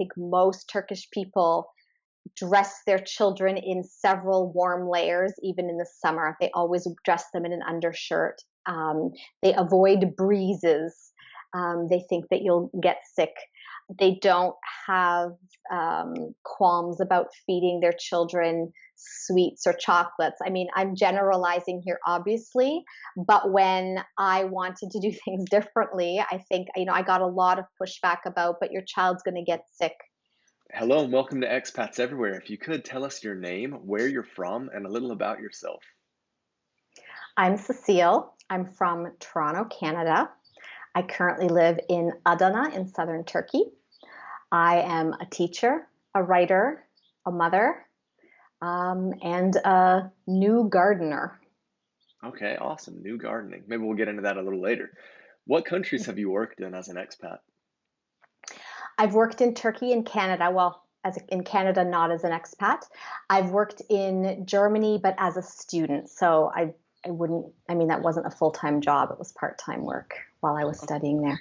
think most Turkish people dress their children in several warm layers, even in the summer. They always dress them in an undershirt. They avoid breezes. They think that you'll get sick. They don't have qualms about feeding their children sweets or chocolates. I mean, I'm generalizing here, obviously, but when I wanted to do things differently, I think, I got a lot of pushback about, but your child's going to get sick. Hello and welcome to Expats Everywhere. If you could tell us your name, where you're from, and a little about yourself. I'm Cecile. I'm from Toronto, Canada. I currently live in Adana in southern Turkey. I am a teacher, a writer, a mother, and a new gardener. Okay, awesome. New gardening. Maybe we'll get into that a little later. What countries have you worked in as an expat? I've worked in Turkey and Canada. Well, in Canada, not as an expat. I've worked in Germany, but as a student. So that wasn't a full-time job. It was part-time work while I was studying there.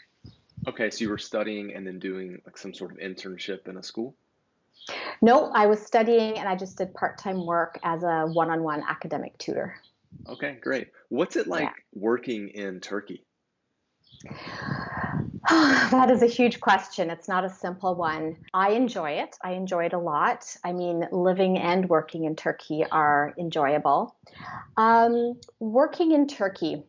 Okay, so you were studying and then doing like some sort of internship in a school? No, I was studying and I just did part-time work as a one-on-one academic tutor. Okay, great. What's it like Yeah. working in Turkey? That is a huge question. It's not a simple one. I enjoy it. I enjoy it a lot. I mean, living and working in Turkey are enjoyable. Working in Turkey,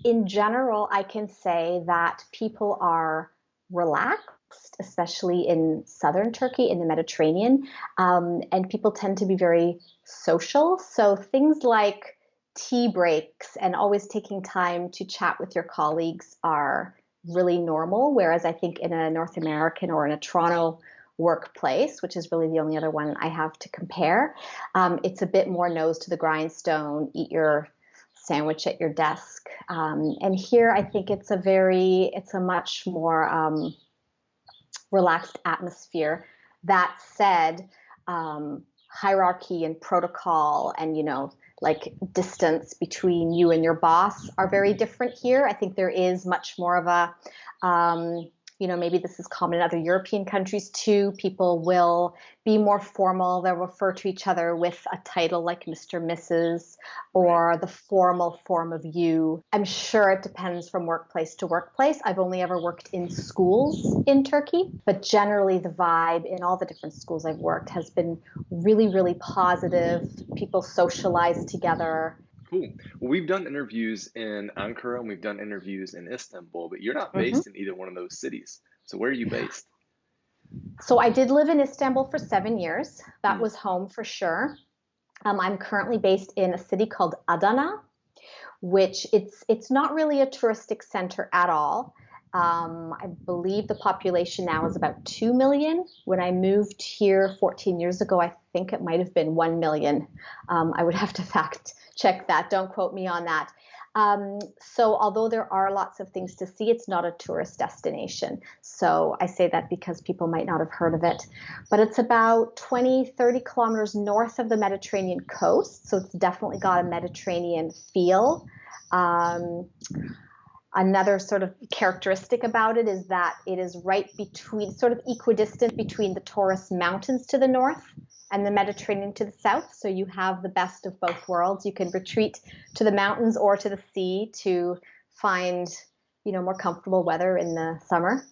in general, I can say that people are relaxed, especially in southern Turkey, in the Mediterranean, and people tend to be very social. So things like tea breaks and always taking time to chat with your colleagues are really normal. Whereas I think in a North American or in a Toronto workplace, which is really the only other one I have to compare, it's a bit more nose to the grindstone, eat your sandwich at your desk. And here I think it's a much more relaxed atmosphere. That said, hierarchy and protocol and, like distance between you and your boss are very different here. I think there is much more of a, maybe this is common in other European countries too. People will be more formal. They'll refer to each other with a title like Mr., Mrs., or the formal form of you. I'm sure it depends from workplace to workplace. I've only ever worked in schools in Turkey, but generally the vibe in all the different schools I've worked has been really, really positive. People socialize together. Cool. Well, we've done interviews in Ankara and we've done interviews in Istanbul, but you're not Mhm. based in either one of those cities. So where are you based? So I did live in Istanbul for 7 years. That Hmm. was home for sure. I'm currently based in a city called Adana, which it's not really a touristic center at all. I believe the population now is about 2 million. When I moved here 14 years ago, I think it might have been 1 million. I would have to fact check that. Don't quote me on that. So although there are lots of things to see, it's not a tourist destination. So I say that because people might not have heard of it. But it's about 20, 30 kilometers north of the Mediterranean coast. So it's definitely got a Mediterranean feel. Um, Another sort of characteristic about it is that it is right between, sort of equidistant between the Taurus Mountains to the north and the Mediterranean to the south. So you have the best of both worlds. You can retreat to the mountains or to the sea to find, more comfortable weather in the summer.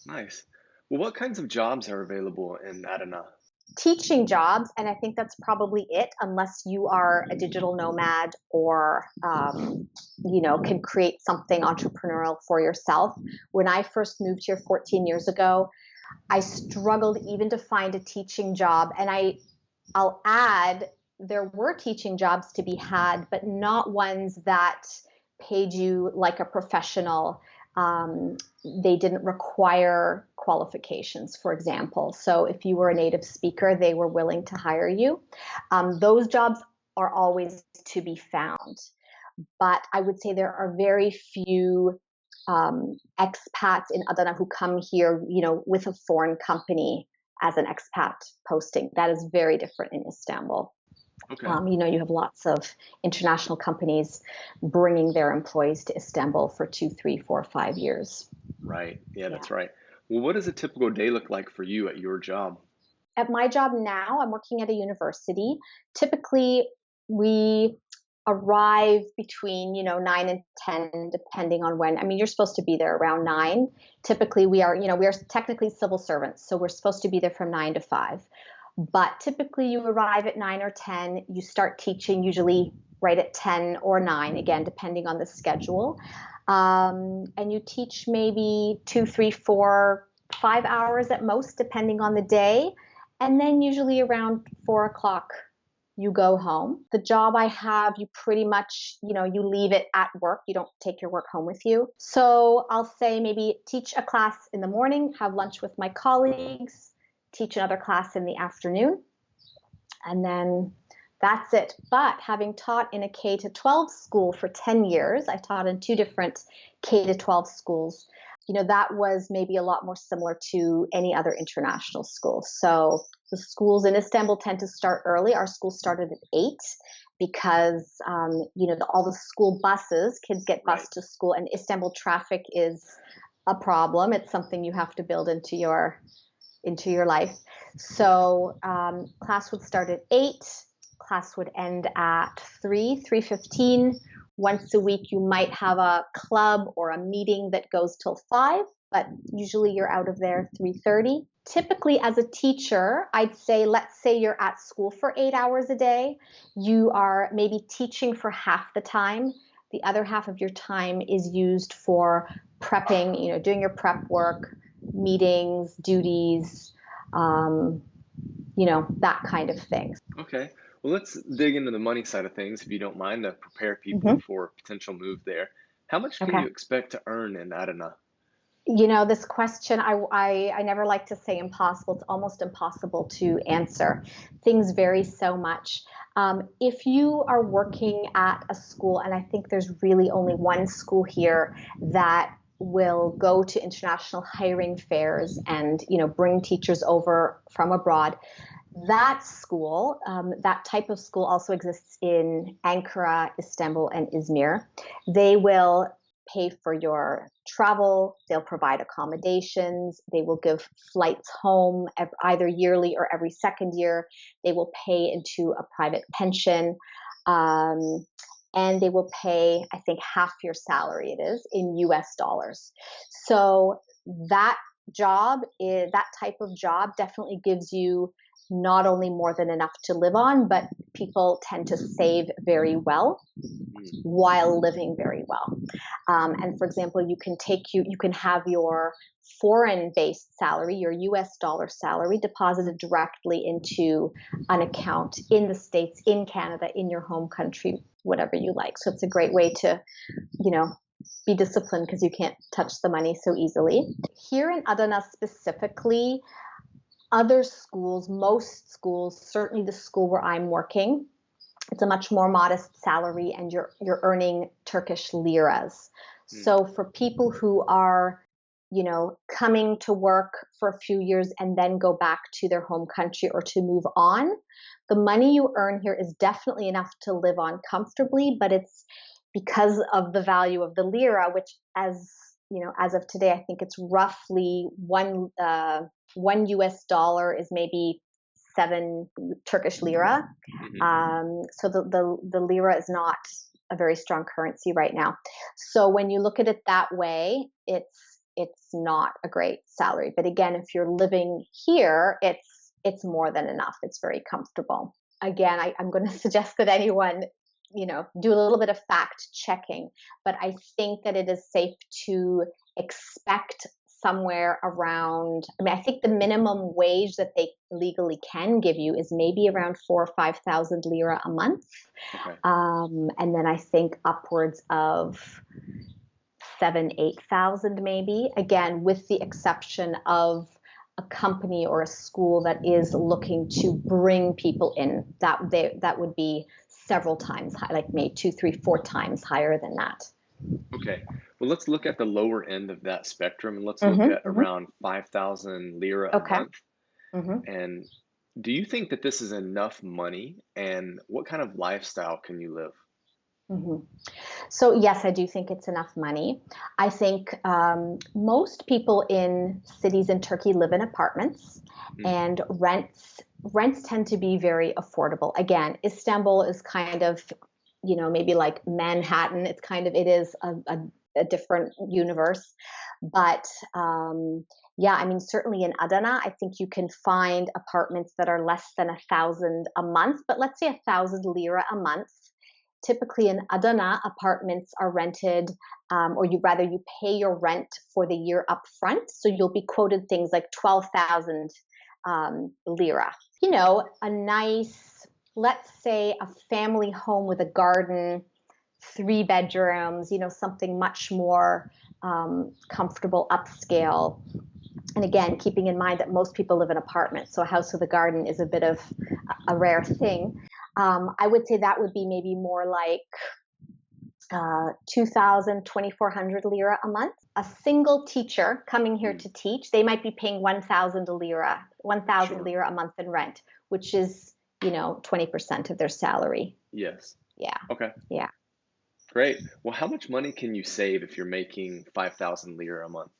Nice. Well, what kinds of jobs are available in Adana? Teaching jobs, and I think that's probably it, unless you are a digital nomad or can create something entrepreneurial for yourself. When I first moved here 14 years ago, I struggled even to find a teaching job, and I'll add, there were teaching jobs to be had, but not ones that paid you like a professional. They didn't require qualifications, for example. So if you were a native speaker, they were willing to hire you. Those jobs are always to be found. But I would say there are very few expats in Adana who come here, with a foreign company as an expat posting. That is very different in Istanbul. Okay. You have lots of international companies bringing their employees to Istanbul for 2, 3, 4, 5 years. Right. Yeah, Yeah. that's right. Well, what does a typical day look like for you at your job? At my job now, I'm working at a university. Typically, we arrive between 9 and 10 depending on when. I mean, you're supposed to be there around 9. Typically, we are technically civil servants, so we're supposed to be there from 9 to 5. But typically you arrive at 9 or 10, you start teaching usually right at 10 or 9, again depending on the schedule. And you teach maybe 2, 3, 4, 5 hours at most depending on the day. And then usually around 4 o'clock you go home. The job I have, you pretty much, you leave it at work. You don't take your work home with you. So I'll say maybe teach a class in the morning, have lunch with my colleagues, teach another class in the afternoon, and then that's it. But having taught in a K to 12 school for 10 years, I taught in 2 different K to 12 schools. That was maybe a lot more similar to any other international school. So the schools in Istanbul tend to start early. Our school started at 8 because, all the school buses, kids get bused to school, and Istanbul traffic is a problem. It's something you have to build into your life. So class would start at 8. Class would end at 3:15. Once a week, you might have a club or a meeting that goes till 5, but usually you're out of there 3:30. Typically, as a teacher, I'd say, let's say you're at school for 8 hours a day. You are maybe teaching for half the time. The other half of your time is used for prepping, doing your prep work, meetings, duties, that kind of thing. Okay. Well, let's dig into the money side of things, if you don't mind, to prepare people Mm-hmm. for a potential move there. How much can Okay. you expect to earn in Adana? This question, I never like to say impossible. It's almost impossible to answer. Things vary so much. If you are working at a school, and I think there's really only one school here that will go to international hiring fairs and bring teachers over from abroad. That school, that type of school also exists in Ankara, Istanbul, and Izmir. They will pay for your travel, they'll provide accommodations, they will give flights home either yearly or every second year, they will pay into a private pension, and they will pay, I think, half your salary, it is, in US dollars. So that that type of job definitely gives you not only more than enough to live on, but people tend to save very well while living very well. And for example, you can have your foreign-based salary, your US dollar salary, deposited directly into an account in the States, in Canada, in your home country, whatever you like. So it's a great way to, be disciplined because you can't touch the money so easily. Here in Adana specifically, other schools, most schools, certainly the school where I'm working, it's a much more modest salary, and you're earning Turkish liras. So for people who are, coming to work for a few years and then go back to their home country or to move on, the money you earn here is definitely enough to live on comfortably, but it's because of the value of the lira, which as of today, I think it's roughly one US dollar is maybe 7 Turkish lira. So the lira is not a very strong currency right now. So when you look at it that way, it's not a great salary. But again, if you're living here, it's more than enough. It's very comfortable. Again, I'm going to suggest that anyone do a little bit of fact checking, but I think that it is safe to expect somewhere around, I think the minimum wage that they legally can give you is maybe around 4,000 or 5,000 lira a month. Okay. And then I think upwards of 7,000, 8,000 maybe, again, with the exception of a company or a school that is looking to bring people in, that would be several times high, like maybe 2, 3, 4 times higher than that. Okay. Well, let's look at the lower end of that spectrum, and let's look at around 5,000 lira a month. And do you think that this is enough money, and what kind of lifestyle can you live? hmm So yes, I do think it's enough money. I think most people in cities in Turkey live in apartments, Mm, and rents tend to be very affordable. Again, Istanbul is kind of, maybe like Manhattan. It is a different universe, but yeah, I mean, certainly in Adana, I think you can find apartments that are less than 1,000 a month, but let's say 1,000 lira a month. Typically in Adana, apartments are rented, or you pay your rent for the year up front. So you'll be quoted things like 12,000 lira. A nice, let's say, a family home with a garden, 3 bedrooms, something much more comfortable, upscale. And again, keeping in mind that most people live in apartments, so a house with a garden is a bit of a rare thing. I would say that would be maybe more like 2,000, 2,400 lira a month. A single teacher coming here mm, to teach, they might be paying 1,000 sure. lira a month in rent, which is, 20% of their salary. Yes. Yeah. Okay. Yeah. Great. Well, how much money can you save if you're making 5,000 lira a month?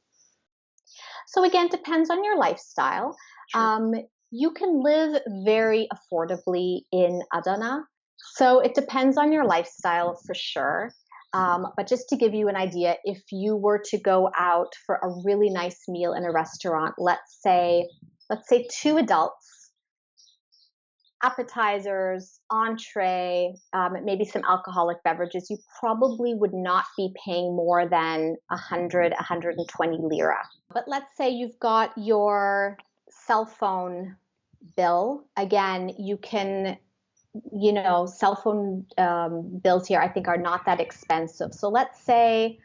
So again, depends on your lifestyle. Sure. Um, you can live very affordably in Adana. So it depends on your lifestyle for sure. But just to give you an idea, if you were to go out for a really nice meal in a restaurant, let's say 2 adults, appetizers, entree, maybe some alcoholic beverages, you probably would not be paying more than 100, 120 lira. But let's say you've got your cell phone bill. Again, you can, cell phone bills here I think are not that expensive. So let's say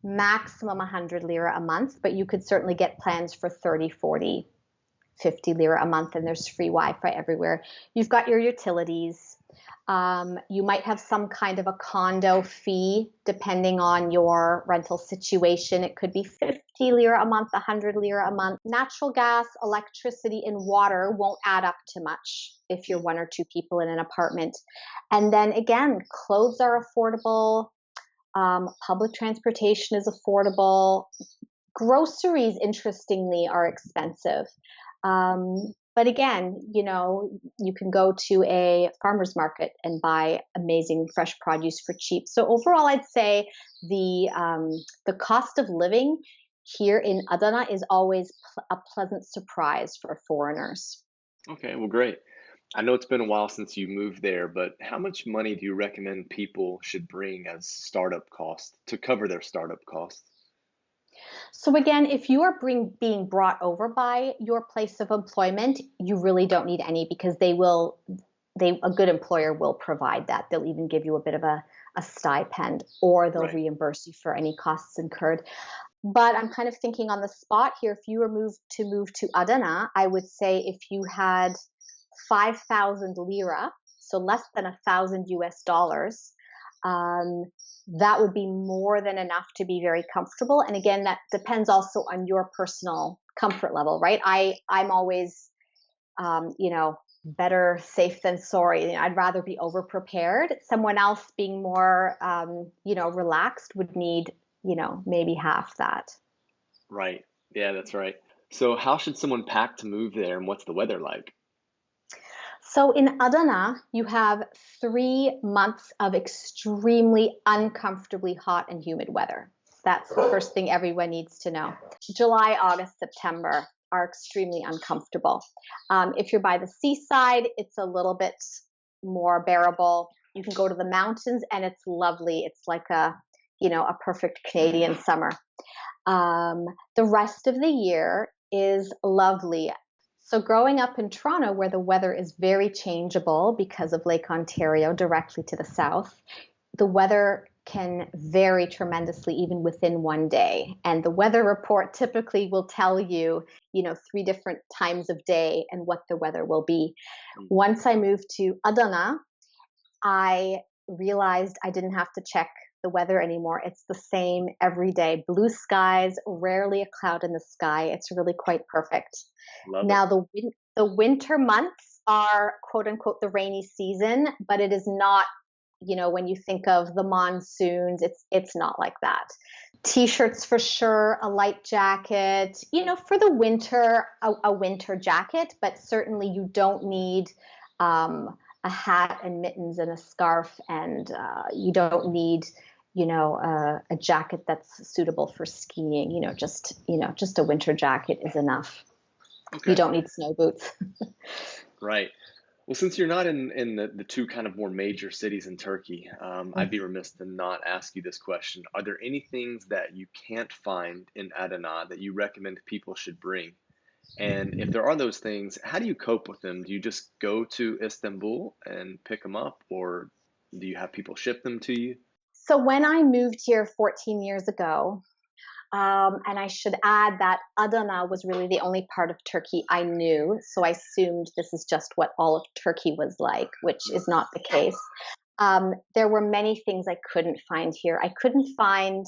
maximum 100 lira a month, but you could certainly get plans for 30, 40, 50 lira a month, and there's free Wi-Fi everywhere. You've got your utilities. You might have some kind of a condo fee depending on your rental situation. It could be 50 lira a month, 100 lira a month. Natural gas, electricity, and water won't add up to much if you're one or two people in an apartment. And then again, clothes are affordable. Public transportation is affordable. Groceries, interestingly, are expensive. But again, you can go to a farmer's market and buy amazing fresh produce for cheap. So overall, I'd say the cost of living here in Adana is always a pleasant surprise for foreigners. Okay, well, great. I know it's been a while since you moved there, but how much money do you recommend people should bring as startup costs to cover their startup costs? So again, if you are being brought over by your place of employment, you really don't need any because a good employer will provide that. They'll even give you a bit of a stipend, or they'll Right. reimburse you for any costs incurred. But I'm kind of thinking on the spot here, if you were move to Adana, I would say if you had 5,000 lira, so less than 1,000 US dollars, um, that would be more than enough to be very comfortable. And again, that depends also on your personal comfort level, right? I'm always, better safe than sorry. I'd rather be over prepared. Someone else being more, relaxed would need, maybe half that. Right. Yeah, that's right. So how should someone pack to move there and what's the weather like? So in Adana, you have 3 months of extremely uncomfortably hot and humid weather. That's the first thing everyone needs to know. July, August, September are extremely uncomfortable. If you're by the seaside, it's a little bit more bearable. You can go to the mountains and it's lovely. It's like a perfect Canadian summer. Um, the rest of the year is lovely. So, growing up in Toronto, where the weather is very changeable because of Lake Ontario directly to the south, the weather can vary tremendously even within one day. And the weather report typically will tell you, 3 different times of day and what the weather will be. Mm, Once I moved to Adana, I realized I didn't have to check the weather anymore. It's the same every day. Blue skies, rarely a cloud in the sky. It's really quite perfect. love it. Now, the winter months are quote unquote the rainy season, but it is not when you think of the monsoons, it's not like that. T-shirts for sure, a light jacket, for the winter, a winter jacket, but certainly you don't need a hat and mittens and a scarf, and you don't need a jacket that's suitable for skiing. Just a winter jacket is enough. Okay. You don't need snow boots. Right. Well, since you're not in the two kind of more major cities in Turkey, I'd be remiss to not ask you this question. Are there any things that you can't find in Adana that you recommend people should bring? And if there are those things, how do you cope with them? Do you just go to Istanbul and pick them up, or do you have people ship them to you? So when I moved here 14 years ago, and I should add that Adana was really the only part of Turkey I knew. So I assumed this is just what all of Turkey was like, which is not the case. There were many things I couldn't find here. I couldn't find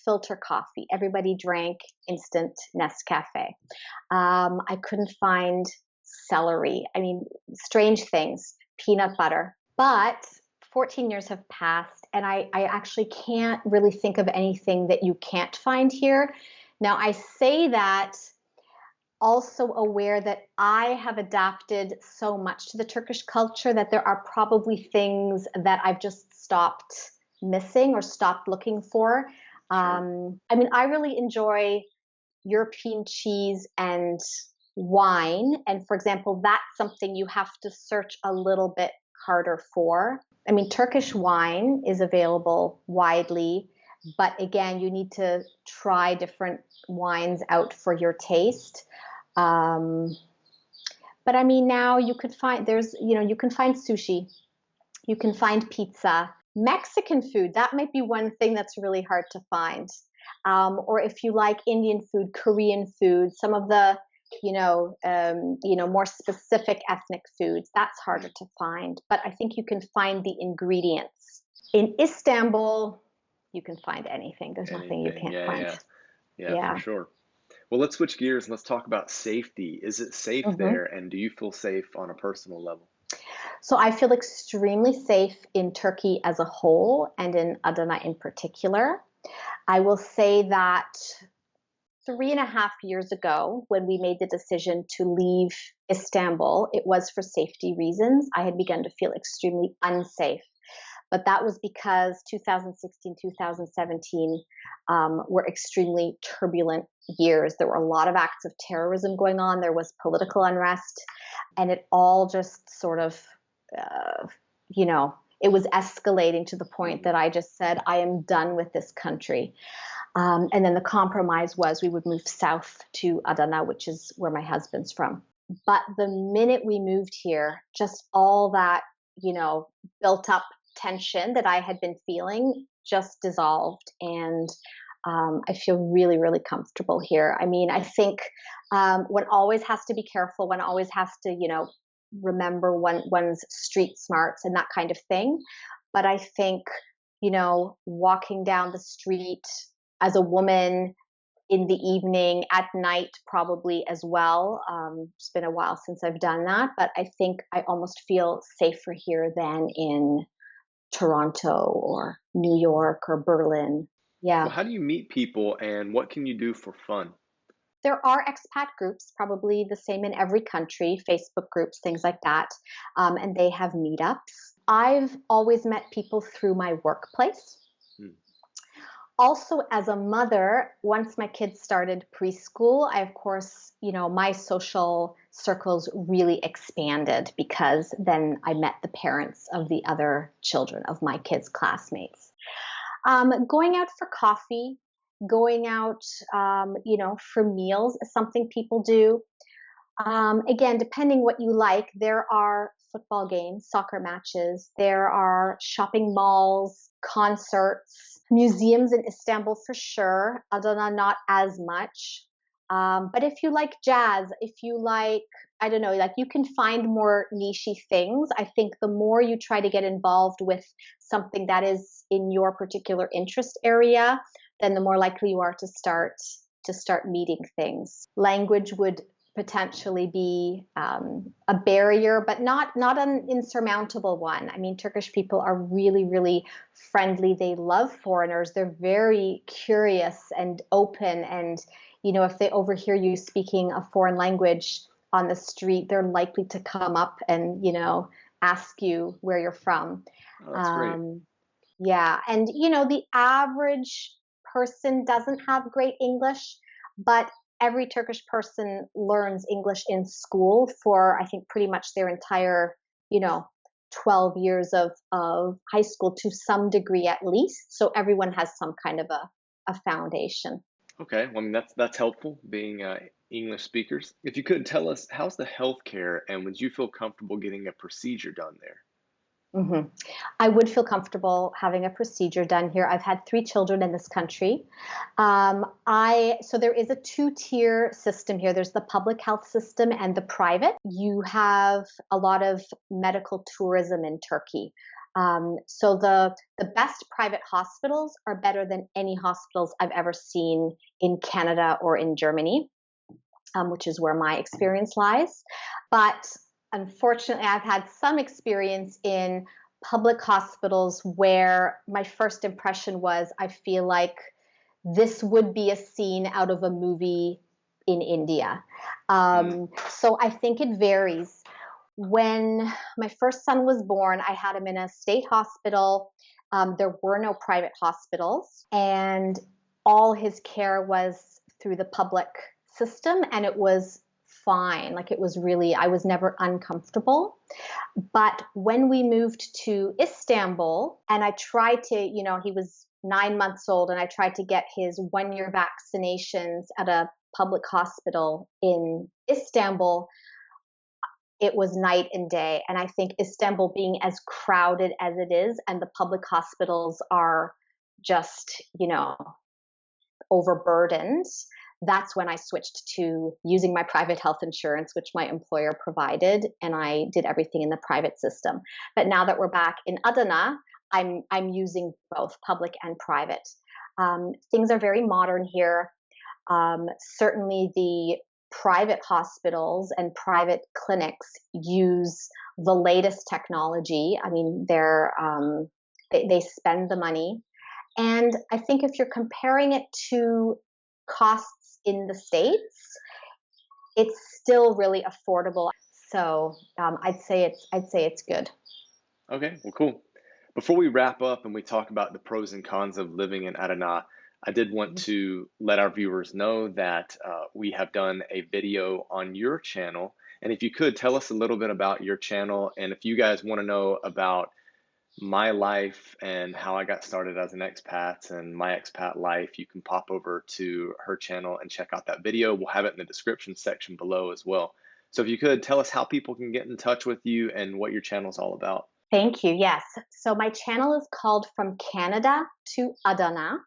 filter coffee. Everybody drank instant Nescafe. I couldn't find celery. I mean, strange things, peanut butter. But 14 years have passed, and I actually can't really think of anything that you can't find here. Now, I say that also aware that I have adapted so much to the Turkish culture that there are probably things that I've just stopped missing or stopped looking for. I mean, I really enjoy European cheese and wine. And for example, that's something you have to search a little bit harder for. I mean, Turkish wine is available widely, but again, you need to try different wines out for your taste. But I mean, now you could find you can find sushi, you can find pizza, Mexican food. That might be one thing that's really hard to find. Or if you like Indian food, Korean food, some of the more specific ethnic foods, that's harder to find. But I think you can find the ingredients. In Istanbul, you can find anything. There's nothing you can't find. Yeah, for sure. Well, let's switch gears and let's talk about safety. Is it safe there, and do you feel safe on a personal level? So I feel extremely safe in Turkey as a whole, and in Adana in particular. I will say that 3.5 years ago, when we made the decision to leave Istanbul, it was for safety reasons. I had begun to feel extremely unsafe. But that was because 2016, 2017 were extremely turbulent years. There were a lot of acts of terrorism going on. There was political unrest. And it all just sort of, it was escalating to the point that I just said, I am done with this country. And then the compromise was we would move south to Adana, which is where my husband's from. But the minute we moved here, just all that, built up tension that I had been feeling just dissolved. And I feel really, really comfortable here. I mean, I think one always has to be careful. One always has to, remember one's street smarts and that kind of thing. But I think, walking down the street as a woman in the evening, at night, probably as well. It's been a while since I've done that, but I think I almost feel safer here than in Toronto or New York or Berlin. Yeah. Well, how do you meet people, and what can you do for fun? There are expat groups, probably the same in every country, Facebook groups, things like that. And they have meetups. I've always met people through my workplace. Also, as a mother, once my kids started preschool, I, of course, my social circles really expanded because then I met the parents of the other children of my kids' classmates. Going out for coffee, going out, for meals is something people do. Again, depending what you like, there are football games, soccer matches, there are shopping malls, concerts, museums in Istanbul for sure. Adana, not as much. But if you like jazz, if you like, I don't know, like you can find more niche-y things. I think the more you try to get involved with something that is in your particular interest area, then the more likely you are to start meeting things. Language would potentially be a barrier, but not an insurmountable one. I mean, Turkish people are really, really friendly. They love foreigners. They're very curious and open. And, if they overhear you speaking a foreign language on the street, they're likely to come up and, ask you where you're from. Oh, that's great. Yeah. And, the average person doesn't have great English, but every Turkish person learns English in school for, I think, pretty much their entire, 12 years of high school to some degree at least. So everyone has some kind of a foundation. Okay, well, I mean that's helpful being English speakers. If you could tell us how's the healthcare, and would you feel comfortable getting a procedure done there? hmm I would feel comfortable having a procedure done here. I've had 3 children in this country. So there is a 2-tier system here. There's the public health system and the private. You have a lot of medical tourism in Turkey. So the best private hospitals are better than any hospitals I've ever seen in Canada or in Germany, which is where my experience lies. But unfortunately, I've had some experience in public hospitals where my first impression was, I feel like this would be a scene out of a movie in India. Mm, So I think it varies. When my first son was born, I had him in a state hospital. There were no private hospitals, and all his care was through the public system, and it was fine. Like, it was really, I was never uncomfortable. But when we moved to Istanbul, and I tried to, he was 9 months old, and I tried to get his 1-year vaccinations at a public hospital in Istanbul, it was night and day. And I think Istanbul, being as crowded as it is, and the public hospitals are just, overburdened, that's when I switched to using my private health insurance, which my employer provided, and I did everything in the private system. But now that we're back in Adana, I'm using both public and private. Things are very modern here. Certainly, the private hospitals and private clinics use the latest technology. I mean, they spend the money, and I think if you're comparing it to costs in the States, it's still really affordable. So I'd say it's good. okay, well, cool. Before we wrap up and we talk about the pros and cons of living in Adana, I did want to let our viewers know that we have done a video on your channel. And if you could tell us a little bit about your channel, and if you guys want to know about my life and how I got started as an expat and my expat life, you can pop over to her channel and check out that video. We'll have it in the description section below as well. So if you could tell us how people can get in touch with you and what your channel is all about. Thank you. Yes. So my channel is called From Canada to Adana.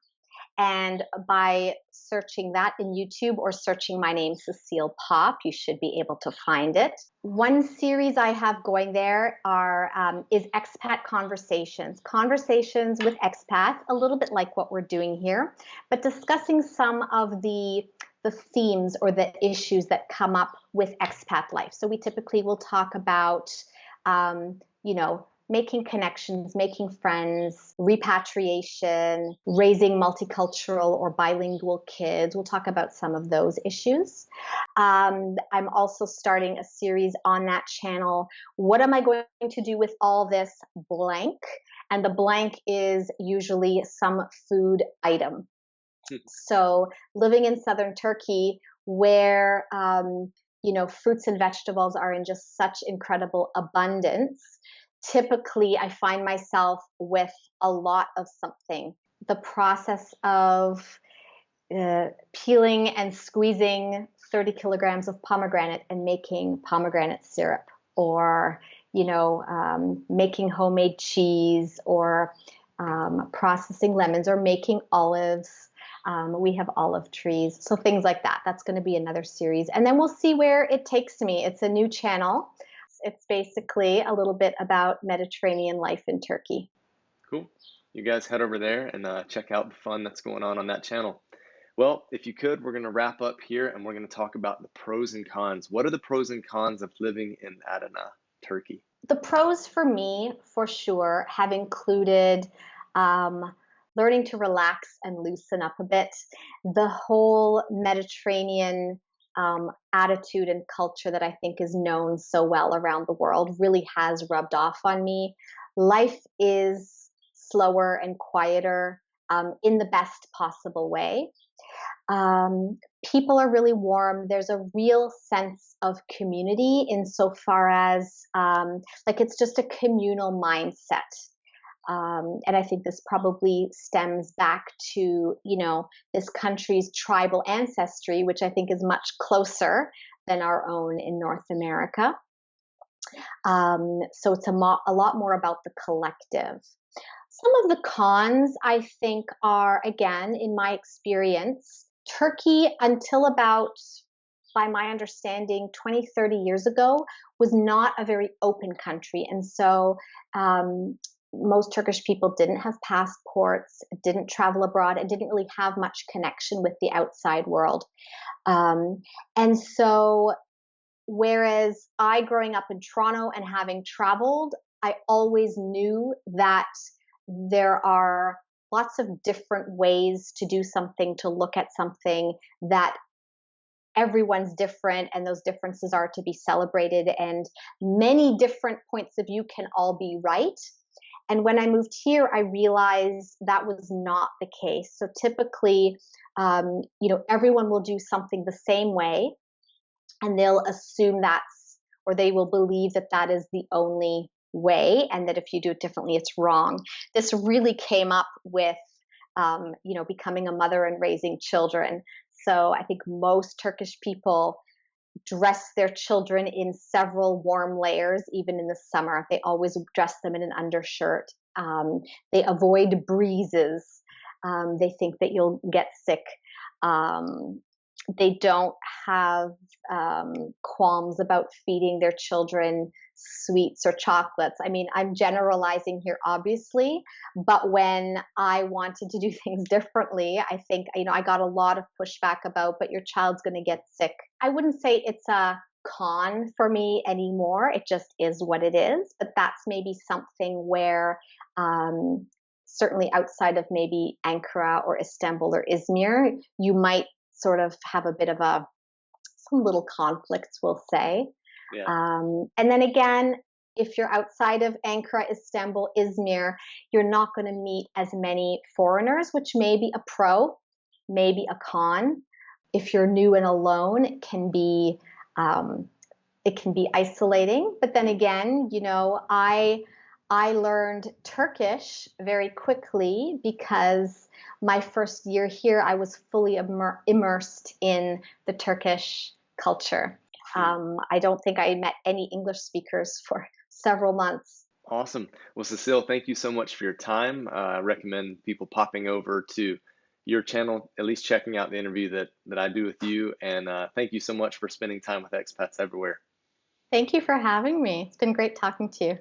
And by searching that in YouTube or searching my name, Cecile Pop, you should be able to find it. One series I have going there is Expat Conversations with expats, a little bit like what we're doing here, but discussing some of the themes or the issues that come up with expat life. So we typically will talk about, making connections, making friends, repatriation, raising multicultural or bilingual kids. We'll talk about some of those issues. I'm also starting a series on that channel. What am I going to do with all this blank? And the blank is usually some food item. So living in southern Turkey, where fruits and vegetables are in just such incredible abundance, typically I find myself with a lot of something. The process of peeling and squeezing 30 kilograms of pomegranate and making pomegranate syrup, or making homemade cheese, or processing lemons, or making olives. We have olive trees, so things like that. That's going to be another series, and then we'll see where it takes me. It's a new channel. It's basically a little bit about Mediterranean life in Turkey. Cool. You guys head over there and check out the fun that's going on that channel. Well, if you could, we're going to wrap up here and we're going to talk about the pros and cons. What are the pros and cons of living in Adana, Turkey? The pros for me, for sure, have included um, learning to relax and loosen up a bit. The whole Mediterranean attitude and culture that I think is known so well around the world really has rubbed off on me. Life is slower and quieter in the best possible way. People are really warm. There's a real sense of community insofar as like it's just a communal mindset. And I think this probably stems back to, this country's tribal ancestry, which I think is much closer than our own in North America. So it's a lot more about the collective. Some of the cons, I think, are, again, in my experience, Turkey, until about, by my understanding, 20, 30 years ago, was not a very open country. And so most Turkish people didn't have passports, didn't travel abroad, and didn't really have much connection with the outside world. And so, whereas I, growing up in Toronto and having traveled, I always knew that there are lots of different ways to do something, to look at something, that everyone's different and those differences are to be celebrated, and many different points of view can all be right. And when I moved here, I realized that was not the case. So typically, everyone will do something the same way, and they'll assume or they will believe that that is the only way, and that if you do it differently, it's wrong. This really came up with, becoming a mother and raising children. So I think most Turkish people dress their children in several warm layers, even in the summer. They always dress them in an undershirt. They avoid breezes. They think that you'll get sick. They don't have qualms about feeding their children sweets or chocolates. I mean, I'm generalizing here, obviously, but when I wanted to do things differently, I think, I got a lot of pushback about, but your child's going to get sick. I wouldn't say it's a con for me anymore. It just is what it is. But that's maybe something where, certainly outside of maybe Ankara or Istanbul or Izmir, you might sort of have a bit of some little conflicts, we'll say. Yeah. And then again, if you're outside of Ankara, Istanbul, Izmir, you're not going to meet as many foreigners, which may be a pro, maybe a con. If you're new and alone, it can be isolating. But then again, I learned Turkish very quickly because my first year here, I was fully immersed in the Turkish culture. I don't think I met any English speakers for several months. Awesome. Well, Cecile, thank you so much for your time. I recommend people popping over to your channel, at least checking out the interview that I do with you. And thank you so much for spending time with Expats Everywhere. Thank you for having me. It's been great talking to you.